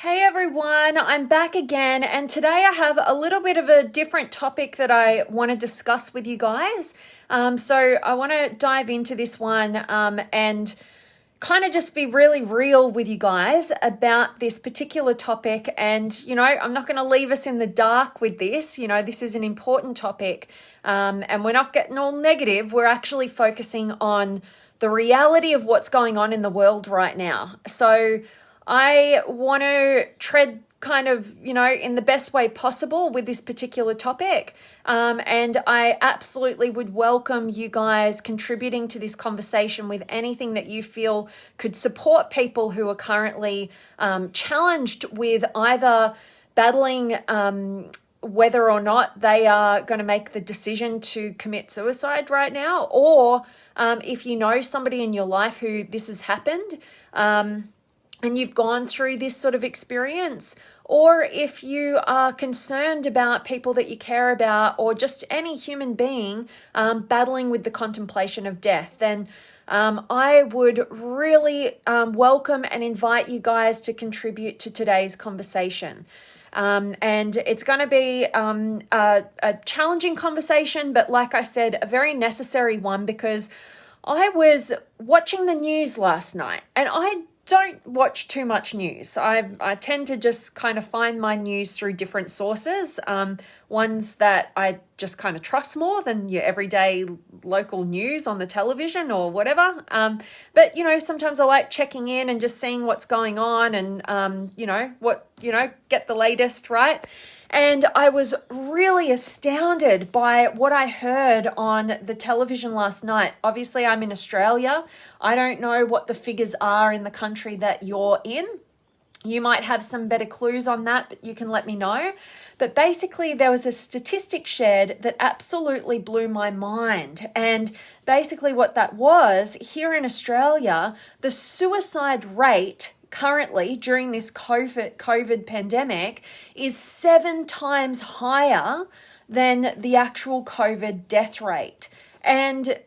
Hey everyone, I'm back again, and today I have a little bit of a different topic that I want to discuss with you guys. So I want to dive into this one and kind of just be really real with you guys about this particular topic. And, I'm not going to leave us in the dark with this. This is an important topic, and we're not getting all negative. We're actually focusing on the reality of what's going on in the world right now. So I want to tread kind of, in the best way possible with this particular topic. And I absolutely would welcome you guys contributing to this conversation with anything that you feel could support people who are currently challenged with either battling whether or not they are going to make the decision to commit suicide right now, or if you know somebody in your life who this has happened, and you've gone through this sort of experience, or if you are concerned about people that you care about, or just any human being battling with the contemplation of death, then I would really welcome and invite you guys to contribute to today's conversation. And it's going to be a challenging conversation, but like I said, a very necessary one, because I was watching the news last night, and I don't watch too much news. I tend to just kind of find my news through different sources, ones that I just kind of trust more than your everyday local news on the television or whatever. But, sometimes I like checking in and just seeing what's going on and, get the latest, right? And I was really astounded by what I heard on the television last night. Obviously, I'm in Australia. I don't know what the figures are in the country that you're in. You might have some better clues on that, but you can let me know. But basically, there was a statistic shared that absolutely blew my mind. And basically what that was, here in Australia, the suicide rate currently during this COVID pandemic is 7 times higher than the actual COVID death rate. And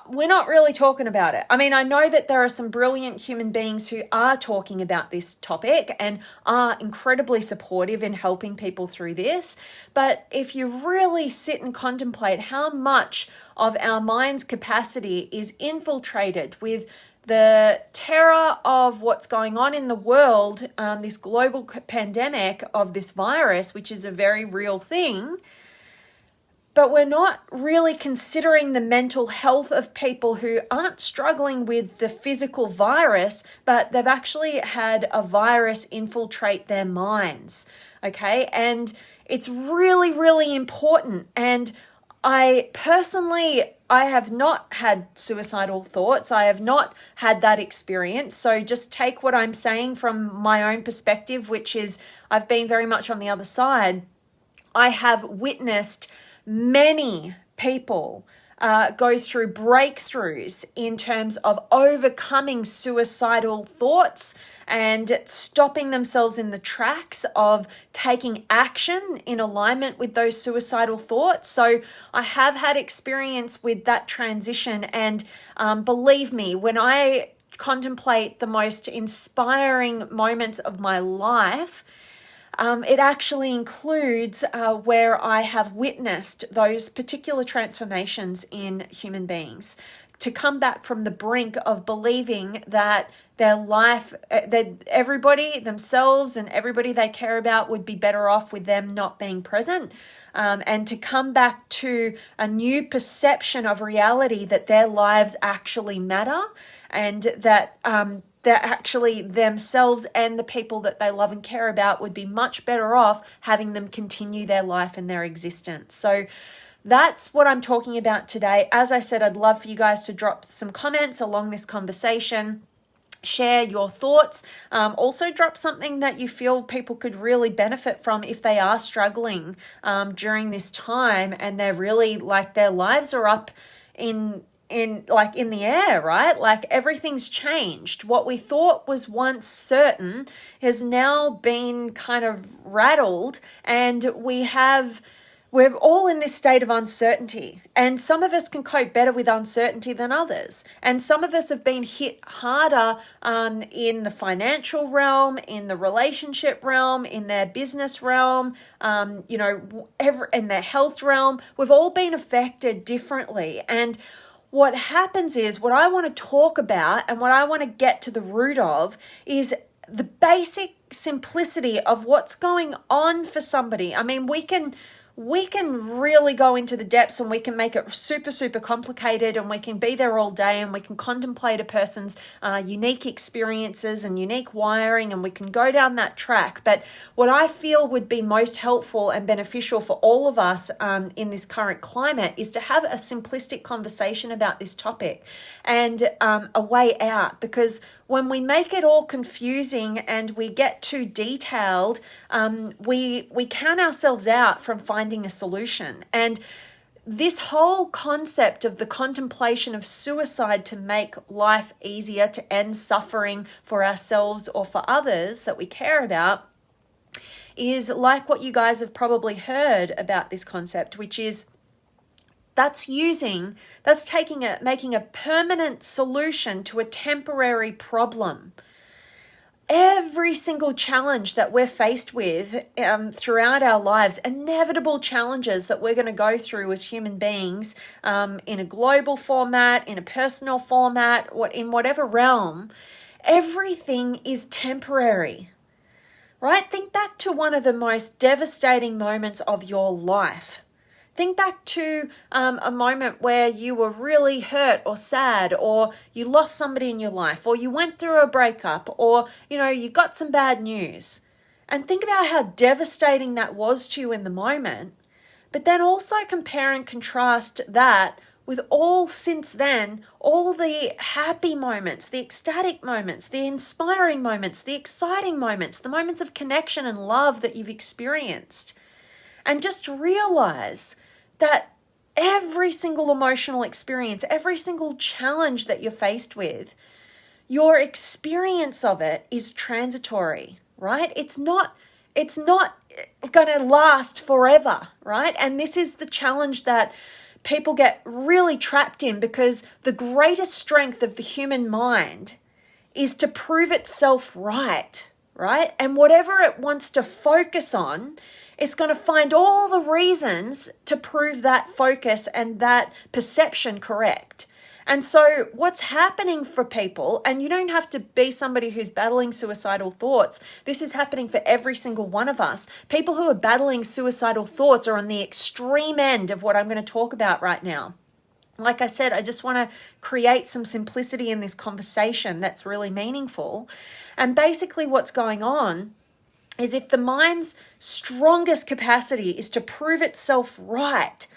we're not really talking about it. I mean, I know that there are some brilliant human beings who are talking about this topic and are incredibly supportive in helping people through this. But if you really sit and contemplate how much of our mind's capacity is infiltrated with the terror of what's going on in the world, this global pandemic of this virus, which is a very real thing, but we're not really considering the mental health of people who aren't struggling with the physical virus, but they've actually had a virus infiltrate their minds, okay? And it's really, really important. And I have not had suicidal thoughts. I have not had that experience. So just take what I'm saying from my own perspective, which is I've been very much on the other side. I have witnessed many people go through breakthroughs in terms of overcoming suicidal thoughts and stopping themselves in the tracks of taking action in alignment with those suicidal thoughts. So I have had experience with that transition, and believe me, when I contemplate the most inspiring moments of my life, it actually includes where I have witnessed those particular transformations in human beings, to come back from the brink of believing that their life, that everybody, themselves and everybody they care about, would be better off with them not being present, and to come back to a new perception of reality, that their lives actually matter, and that that actually themselves and the people that they love and care about would be much better off having them continue their life and their existence. So that's what I'm talking about today. As I said, I'd love for you guys to drop some comments along this conversation. Share your thoughts. Also drop something that you feel people could really benefit from if they are struggling during this time, and they're really like their lives are up in the air, right? Like everything's changed. What we thought was once certain has now been kind of rattled, and we have we're all in this state of uncertainty, and some of us can cope better with uncertainty than others. And some of us have been hit harder in the financial realm, in the relationship realm, in their business realm, in their health realm. We've all been affected differently. And what happens is, what I want to talk about and what I want to get to the root of is the basic simplicity of what's going on for somebody. I mean, we can really go into the depths, and we can make it super, super complicated, and we can be there all day, and we can contemplate a person's unique experiences and unique wiring, and we can go down that track. But what I feel would be most helpful and beneficial for all of us in this current climate is to have a simplistic conversation about this topic and a way out, because when we make it all confusing and we get too detailed, we count ourselves out from finding a solution. And this whole concept of the contemplation of suicide to make life easier, to end suffering for ourselves or for others that we care about, is like what you guys have probably heard about this concept, which is making a permanent solution to a temporary problem. Every single challenge that we're faced with throughout our lives, inevitable challenges that we're going to go through as human beings, in a global format, in a personal format, in whatever realm, everything is temporary, right? Think back to one of the most devastating moments of your life. Think back to a moment where you were really hurt or sad, or you lost somebody in your life, or you went through a breakup, or, you got some bad news. And think about how devastating that was to you in the moment. But then also compare and contrast that with all since then, all the happy moments, the ecstatic moments, the inspiring moments, the exciting moments, the moments of connection and love that you've experienced. And just realize that every single emotional experience, every single challenge that you're faced with, your experience of it is transitory, right? It's not going to last forever, right? And this is the challenge that people get really trapped in, because the greatest strength of the human mind is to prove itself right? And whatever it wants to focus on, it's going to find all the reasons to prove that focus and that perception correct. And so what's happening for people, and you don't have to be somebody who's battling suicidal thoughts, this is happening for every single one of us. People who are battling suicidal thoughts are on the extreme end of what I'm going to talk about right now. Like I said, I just want to create some simplicity in this conversation that's really meaningful. And basically what's going on is, if the mind's strongest capacity is to prove itself right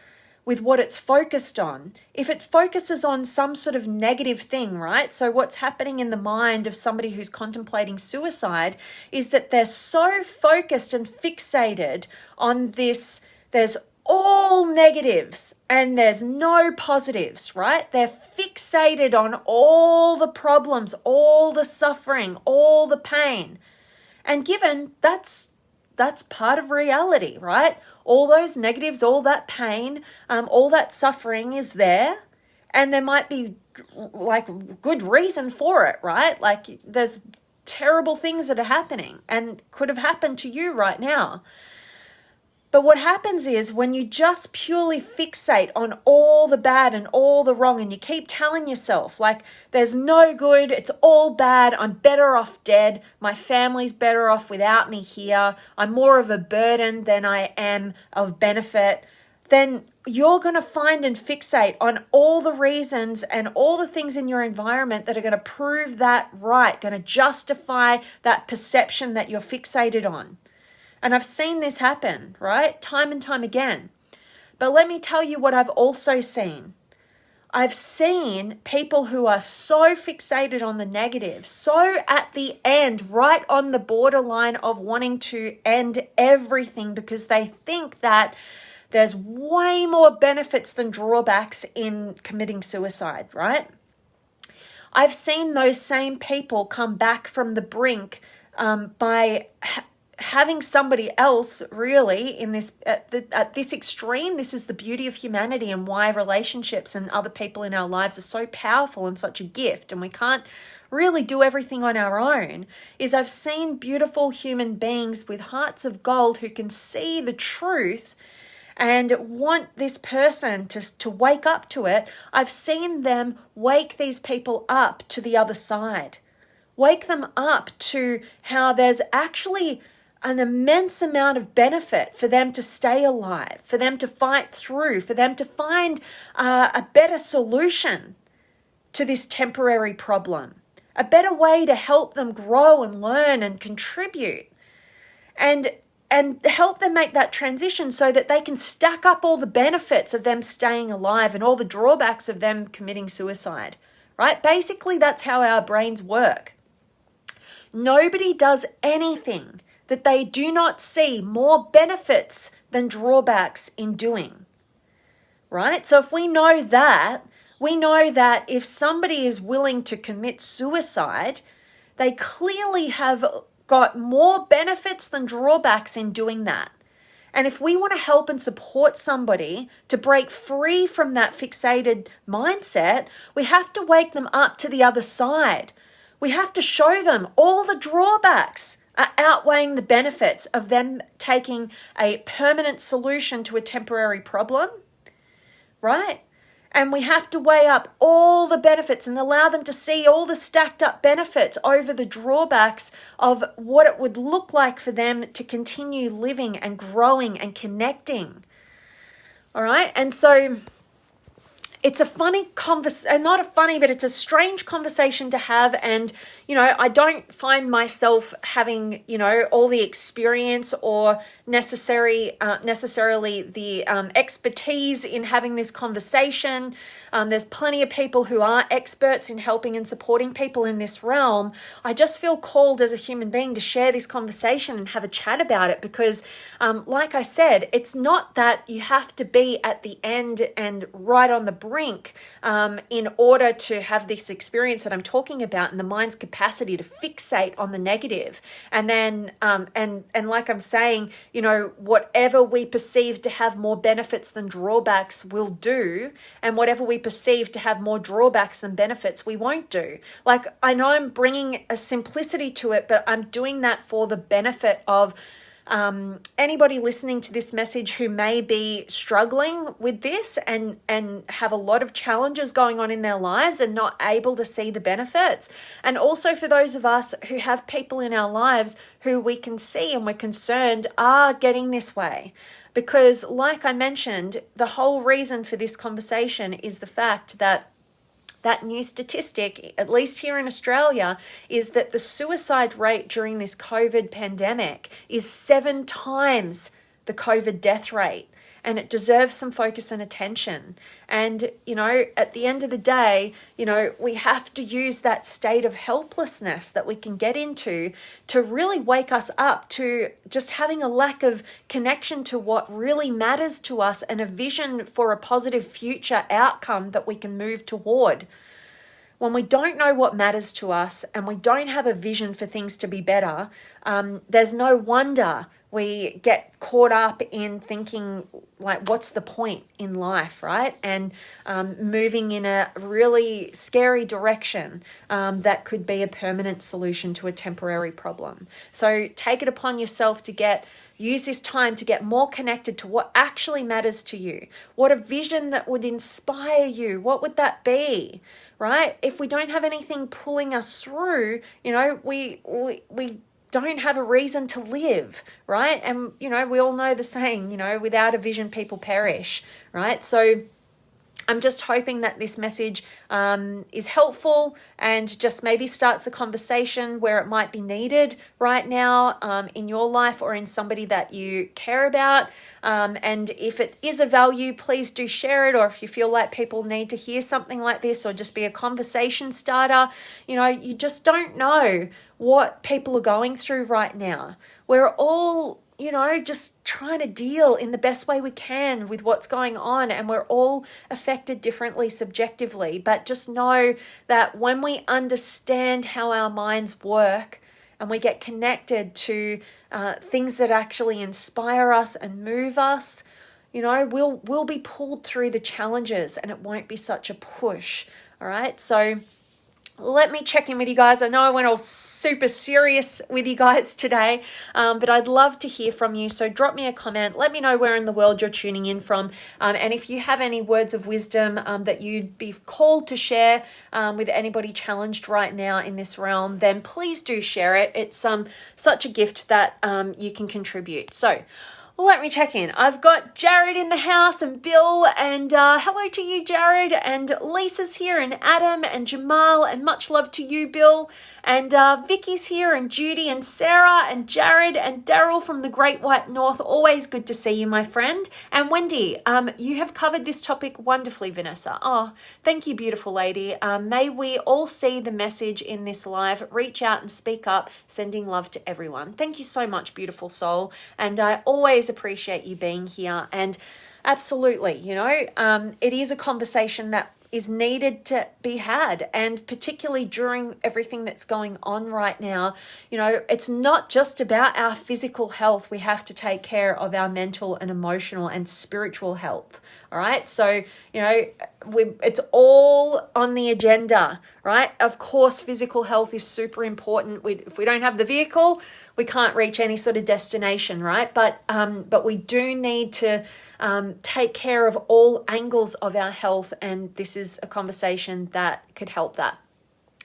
with what it's focused on, if it focuses on some sort of negative thing, right? So what's happening in the mind of somebody who's contemplating suicide is that they're so focused and fixated on this, there's all negatives and there's no positives, right? They're fixated on all the problems, all the suffering, all the pain. And given that's part of reality, right? All those negatives, all that pain, all that suffering is there. And there might be good reason for it, right? Like there's terrible things that are happening and could have happened to you right now. But what happens is, when you just purely fixate on all the bad and all the wrong, and you keep telling yourself, there's no good, it's all bad, I'm better off dead, my family's better off without me here, I'm more of a burden than I am of benefit, then you're going to find and fixate on all the reasons and all the things in your environment that are going to prove that right, going to justify that perception that you're fixated on. And I've seen this happen, right? Time and time again. But let me tell you what I've also seen. I've seen people who are so fixated on the negative, so at the end, right on the borderline of wanting to end everything, because they think that there's way more benefits than drawbacks in committing suicide, right? I've seen those same people come back from the brink by having somebody else really in this at this extreme. This is the beauty of humanity and why relationships and other people in our lives are so powerful and such a gift, and we can't really do everything on our own, is I've seen beautiful human beings with hearts of gold who can see the truth and want this person to wake up to it. I've seen them wake these people up to the other side. Wake them up to how there's actually an immense amount of benefit for them to stay alive, for them to fight through, for them to find a better solution to this temporary problem, a better way to help them grow and learn and contribute, and help them make that transition so that they can stack up all the benefits of them staying alive and all the drawbacks of them committing suicide, right? Basically, that's how our brains work. Nobody does anything that they do not see more benefits than drawbacks in doing, right? So if we know that if somebody is willing to commit suicide, they clearly have got more benefits than drawbacks in doing that. And if we want to help and support somebody to break free from that fixated mindset, we have to wake them up to the other side. We have to show them all the drawbacks are outweighing the benefits of them taking a permanent solution to a temporary problem, right? And we have to weigh up all the benefits and allow them to see all the stacked up benefits over the drawbacks of what it would look like for them to continue living and growing and connecting. All right. And so it's a funny conversation, not a funny, but it's a strange conversation to have. And, I don't find myself having, all the experience or necessarily the expertise in having this conversation. There's plenty of people who are experts in helping and supporting people in this realm. I just feel called as a human being to share this conversation and have a chat about it because, like I said, it's not that you have to be at the end and right on the brink in order to have this experience that I'm talking about and the mind's capacity to fixate on the negative. And then, and like I'm saying, whatever we perceive to have more benefits than drawbacks will do, and whatever we perceive to have more drawbacks than benefits we won't do. Like, I know I'm bringing a simplicity to it, but I'm doing that for the benefit of anybody listening to this message who may be struggling with this and have a lot of challenges going on in their lives and not able to see the benefits. And also for those of us who have people in our lives who we can see and we're concerned are getting this way. Because like I mentioned, the whole reason for this conversation is the fact that new statistic, at least here in Australia, is that the suicide rate during this COVID pandemic is 7 times the COVID death rate. And it deserves some focus and attention. And, at the end of the day, we have to use that state of helplessness that we can get into to really wake us up to just having a lack of connection to what really matters to us and a vision for a positive future outcome that we can move toward. When we don't know what matters to us and we don't have a vision for things to be better, there's no wonder we get caught up in thinking, like, what's the point in life, right? And moving in a really scary direction that could be a permanent solution to a temporary problem. So take it upon yourself to use this time to get more connected to what actually matters to you. What a vision that would inspire you. What would that be, right? If we don't have anything pulling us through, we don't have a reason to live, right? And, we all know the saying, without a vision, people perish, right? So I'm just hoping that this message is helpful and just maybe starts a conversation where it might be needed right now in your life or in somebody that you care about. And if it is a value, please do share it. Or if you feel like people need to hear something like this or just be a conversation starter, you just don't know what people are going through right now. We're all just trying to deal in the best way we can with what's going on, and we're all affected differently subjectively. But just know that when we understand how our minds work and we get connected to things that actually inspire us and move us, we'll be pulled through the challenges and it won't be such a push. All right. So let me check in with you guys. I know I went all super serious with you guys today, but I'd love to hear from you. So drop me a comment. Let me know where in the world you're tuning in from. And if you have any words of wisdom that you'd be called to share with anybody challenged right now in this realm, then please do share it. It's such a gift that you can contribute. So let me check in. I've got Jared in the house and Bill, and hello to you, Jared, and Lisa's here, and Adam and Jamal, and much love to you, Bill, and Vicky's here, and Judy and Sarah and Jared and Daryl from the Great White North. Always good to see you, my friend. And Wendy, you have covered this topic wonderfully, Vanessa. Oh, thank you, beautiful lady. May we all see the message in this live. Reach out and speak up, sending love to everyone. Thank you so much, beautiful soul, and I always appreciate you being here. And absolutely, it is a conversation that is needed to be had, and particularly during everything that's going on right now. It's not just about our physical health. We have to take care of our mental and emotional and spiritual health. All right. So, it's all on the agenda, right? Of course, physical health is super important. If we don't have the vehicle, we can't reach any sort of destination, right? But we do need to take care of all angles of our health, and this is a conversation that could help that.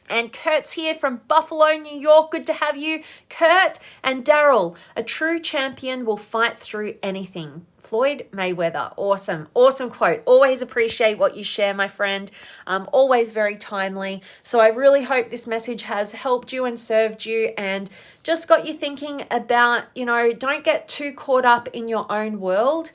And Kurt's here from Buffalo, New York. Good to have you, Kurt. And Daryl, a true champion will fight through anything. Floyd Mayweather. Awesome quote. Always appreciate what you share, my friend. Always very timely. So I really hope this message has helped you and served you and just got you thinking about, don't get too caught up in your own world.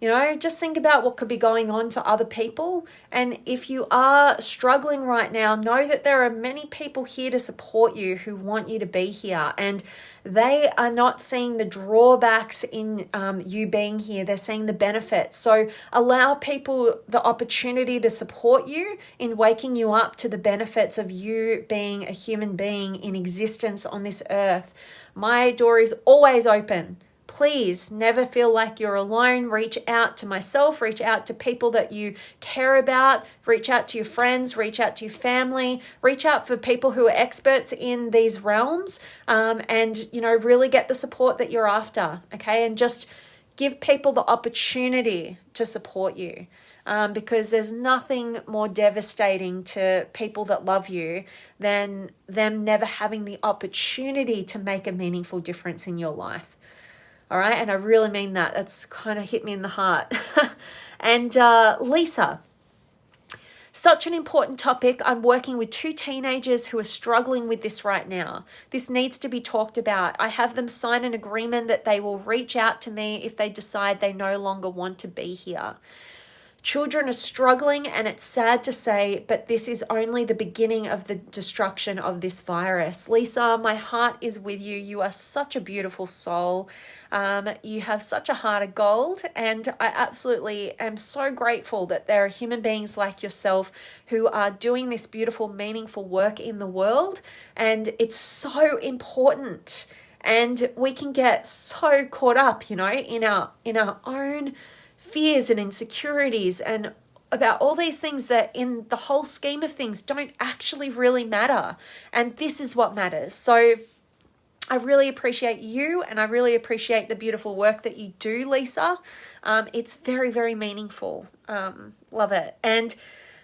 Just think about what could be going on for other people. And if you are struggling right now, know that there are many people here to support you who want you to be here. And they are not seeing the drawbacks in you being here. They're seeing the benefits. So allow people the opportunity to support you in waking you up to the benefits of you being a human being in existence on this earth. My door is always open. Please never feel like you're alone. Reach out to myself, reach out to people that you care about, reach out to your friends, reach out to your family, reach out for people who are experts in these realms, and, really get the support that you're after, okay? And just give people the opportunity to support you, because there's nothing more devastating to people that love you than them never having the opportunity to make a meaningful difference in your life. All right. And I really mean that. That's kind of hit me in the heart. And Lisa, such an important topic. I'm working with 2 teenagers who are struggling with this right now. This needs to be talked about. I have them sign an agreement that they will reach out to me if they decide they no longer want to be here. Children are struggling, and it's sad to say, but this is only the beginning of the destruction of this virus. Lisa, my heart is with you. You are such a beautiful soul. You have such a heart of gold, and I absolutely am so grateful that there are human beings like yourself who are doing this beautiful, meaningful work in the world, and it's so important. And we can get so caught up, in our own fears and insecurities and about all these things that in the whole scheme of things don't actually really matter. And this is what matters. So I really appreciate you, and I really appreciate the beautiful work that you do, Lisa. It's very, very meaningful. Love it. And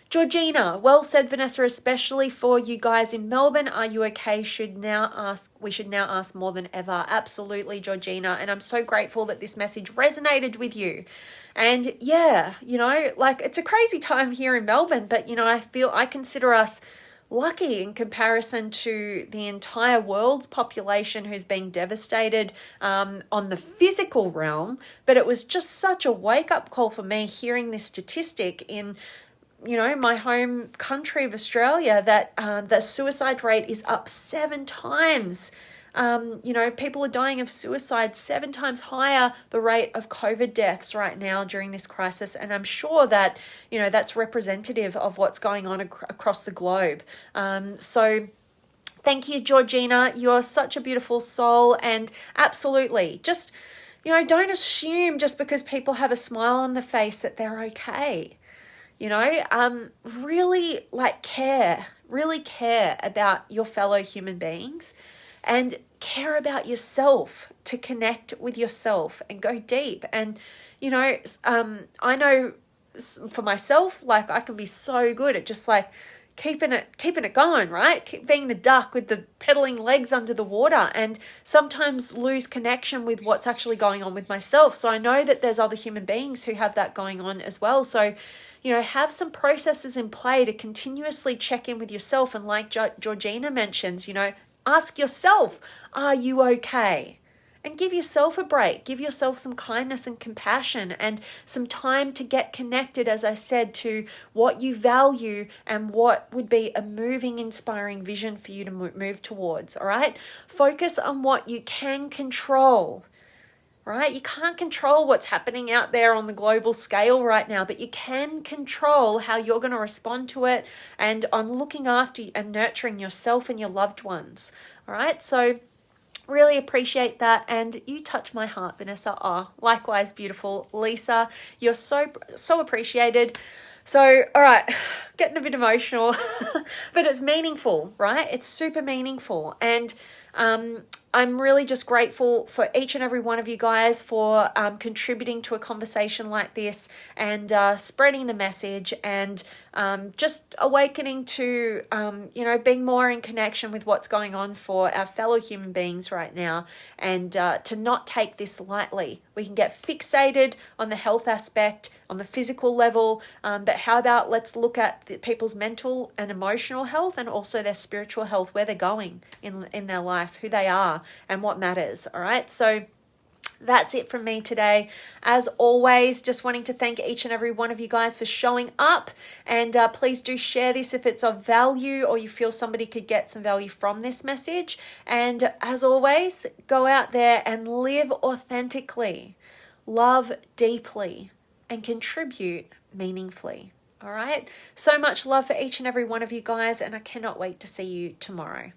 Georgina, well said, Vanessa, especially for you guys in Melbourne. Are you okay? We should now ask more than ever. Absolutely, Georgina. And I'm so grateful that this message resonated with you. And yeah, it's a crazy time here in Melbourne, but I consider us lucky in comparison to the entire world's population who's being devastated on the physical realm. But it was just such a wake-up call for me hearing this statistic in my home country of Australia that the suicide rate is up 7 times. People are dying of suicide 7 times higher the rate of COVID deaths right now during this crisis. And I'm sure that, that's representative of what's going on across the globe. So Thank you, Georgina. You're such a beautiful soul, and absolutely, just, don't assume just because people have a smile on their face that they're okay. Really really care about your fellow human beings, and care about yourself, to connect with yourself and go deep. And, I know for myself, like, I can be so good at just like keeping it going, right? Keep being the duck with the pedaling legs under the water, and sometimes lose connection with what's actually going on with myself. So I know that there's other human beings who have that going on as well. So, have some processes in play to continuously check in with yourself. And like Georgina mentions, ask yourself, are you okay? And give yourself a break. Give yourself some kindness and compassion, and some time to get connected, as I said, to what you value and what would be a moving, inspiring vision for you to move towards, all right? Focus on what you can control. Right? You can't control what's happening out there on the global scale right now, but you can control how you're going to respond to it, and on looking after and nurturing yourself and your loved ones. All right? So really appreciate that. And you touch my heart, Vanessa. Oh, likewise, beautiful. Lisa, you're so appreciated. So, all right, getting a bit emotional, but it's meaningful, right? It's super meaningful. And I'm really just grateful for each and every one of you guys for contributing to a conversation like this, and spreading the message, and just awakening to, being more in connection with what's going on for our fellow human beings right now, and to not take this lightly. We can get fixated on the health aspect, on the physical level, but how about let's look at people's mental and emotional health, and also their spiritual health, where they're going in their life, who they are, and what matters. All right, so that's it from me today. As always, just wanting to thank each and every one of you guys for showing up, and please do share this if it's of value, or you feel somebody could get some value from this message. And as always, go out there and live authentically, love deeply, and contribute meaningfully. All right, so much love for each and every one of you guys, and I cannot wait to see you tomorrow.